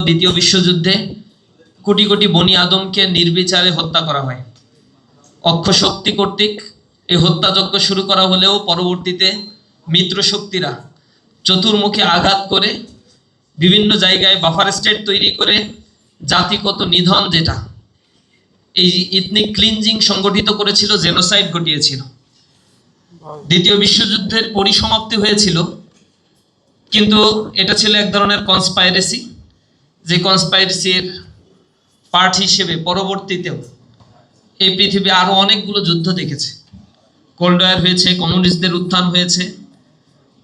দ্বিতীয় বিশ্বযুদ্ধে কোটি কোটি বনি আদমকে নির্বিচারে হত্যা করা হয়। অক্ষশক্তি কর্তৃক এই হত্যাযজ্ঞ শুরু করা হলেও পরবর্তীতে মিত্র শক্তিরা চতুর্মুখে আঘাত করে বিভিন্ন জায়গায় বাফার স্টেট তৈরি করে জাতিগত নিধন, যেটা এই ইথনিক ক্লিনজিং সংগঠিত করেছিল, জেনোসাইড ঘটিয়েছিল। দ্বিতীয় বিশ্বযুদ্ধের পরিসমাপ্তি হয়েছিল, কিন্তু এটা ছিল এক ধরনের কনস্পাইরেসি, যে কনস্পাইরেসির পার্ট হিসেবে পরবর্তীতেও এই পৃথিবী আরো অনেকগুলো যুদ্ধ দেখেছে। কোল্ড ওয়ার হয়েছে, কমিউনিস্টদের উত্থান হয়েছে,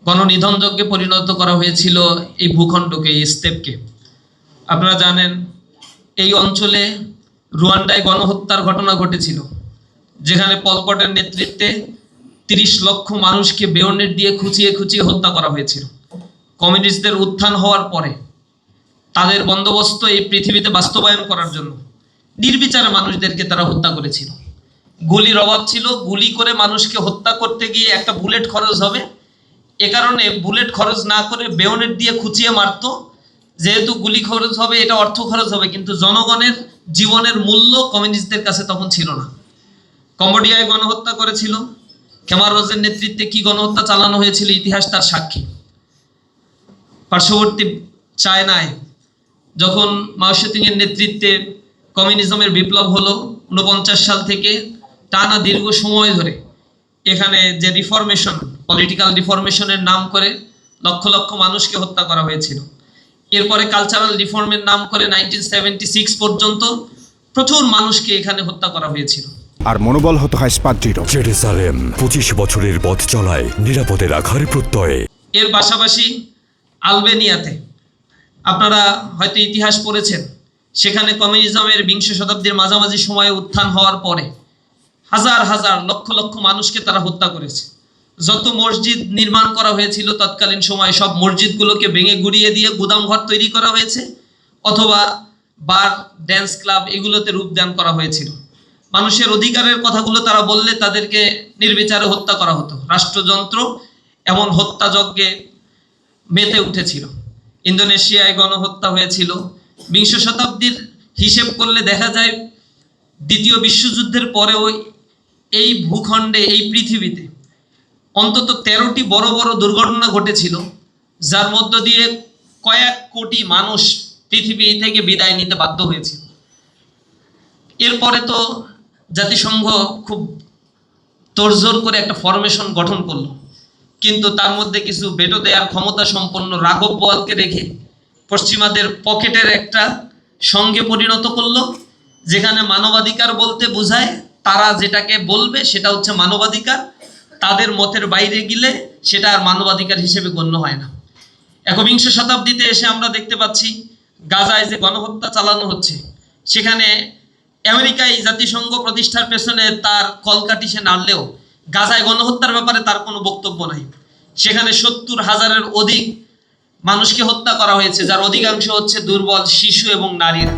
গণনিধন যজ্ঞে পরিণত করা হয়েছিল এই ভূখণ্ডকে, এই স্টেপকে। আপনারা জানেন এই অঞ্চলে রুয়ান্ডায় গণহত্যার ঘটনা ঘটেছিল, যেখানে পল পটের নেতৃত্বে 30 লক্ষ মানুষকে বেয়নেট দিয়ে খুঁচিয়ে খুঁচিয়ে হত্যা করা হয়েছিল। কমিউনিস্টদের উত্থান হওয়ার পরে তাদের বন্দোবস্ত এই পৃথিবীতে বাস্তবায়ন করার জন্য নির্বিচারে মানুষদেরকে তারা হত্যা করেছিল। গুলির অভাব ছিল, গুলি করে মানুষকে হত্যা করতে গিয়ে একটা বুলেট খরচ হবে, এ কারণে বুলেট খরচ না করে বেয়নেট দিয়ে খুঁচিয়ে মারতো। যেহেতু গুলি খরচ হবে, এটা অর্থ খরচ হবে, কিন্তু জনগণের জীবনের মূল্য কমিউনিস্টদের কাছে তখন ছিল না। কম্বোডিয়ায় গণহত্যা করেছিল, খেমার রোজের নেতৃত্বে কি গণহত্যা চালানো হয়েছিল ইতিহাস তার সাক্ষী। পার্শ্ববর্তী চায়নায় যখন মাও সেতুং এর নেতৃত্বে কমিউনিজমের বিপ্লব হলো 49 সাল থেকে টানা দীর্ঘ সময় ধরে এখানে যে রিফরমেশন, পলিটিক্যাল রিফরমেশনের নাম করে লক্ষ লক্ষ মানুষকে হত্যা করা হয়েছিল। এরপরে কালচারাল রিফর্মের নাম করে 1976 পর্যন্ত প্রচুর মানুষকে এখানে হত্যা করা হয়েছিল। আর মনোবল হতে হয় স্পাত-দৃঢ়। জেরুজালেম 25 বছরের পথ চলায় নিরাপদে রাখার প্রত্যয়ে। এর পাশাপাশি আলবেনিয়াতে আপনারা হয়তো ইতিহাস পড়েছেন, সেখানে কমিউনিজমের 20 শতাব্দীর মাঝামাঝি সময়ে উত্থান হওয়ার পরে হাজার হাজার লক্ষ লক্ষ মানুষকে তারা হত্যা করেছে। যত মসজিদ নির্মাণ করা হয়েছিল তৎকালীন সময়ে সব মসজিদগুলোকে ভেঙে গুড়িয়ে দিয়ে গুদামঘর তৈরি করা হয়েছে, অথবা বার, ড্যান্স ক্লাব এগুলোতে রূপদান করা হয়েছিল। মানুষের অধিকারের কথাগুলো তারা বললে তাদেরকে নির্বিচারে হত্যা করা হতো। রাষ্ট্রযন্ত্র এমন হত্যাযজ্ঞে মেতে উঠেছিল। ইন্দোনেশিয়ায় গণহত্যা হয়েছিল। 20 শতাব্দীর হিসেব করলে দেখা যায় দ্বিতীয় বিশ্বযুদ্ধের পরেও এই ভূখণ্ডে, এই পৃথিবীতে অন্তত 13টি বড় বড় দুর্ঘটনা ঘটেছিল, যার মধ্য দিয়ে কয়েক কোটি মানুষ পৃথিবী থেকে বিদায় নিতে বাধ্য হয়েছিল। এরপরে তো জাতিসংঘ খুব তোড়জোড় করে একটা ফরমেশন গঠন করলো, কিন্তু তার মধ্যে কিছু বেটো দেওয়ার ক্ষমতা সম্পন্ন রাঘব বোয়ালকে রেখে পশ্চিমাদের পকেটের একটা সঙ্গে পরিণত করলো, যেখানে মানবাধিকার বলতে বোঝায় তারা যেটাকে বলবে সেটা হচ্ছে মানবাধিকার, তাদের মতের বাইরে গেলে সেটা আর মানবাধিকার হিসেবে গণ্য হয় না। 21 শতাব্দীতে এসে আমরা দেখতে পাচ্ছি গাজায় যে গণহত্যা চালানো হচ্ছে, সেখানে আমেরিকায় জাতিসংঘ প্রতিষ্ঠার পেছনে তার কলকাঠি সে নাড়লেও গাজায় গণহত্যার ব্যাপারে তার কোনো বক্তব্য নাই। সেখানে 70,000-এর অধিক মানুষকে হত্যা করা হয়েছে, যার অধিকাংশ হচ্ছে দুর্বল শিশু এবং নারীরা।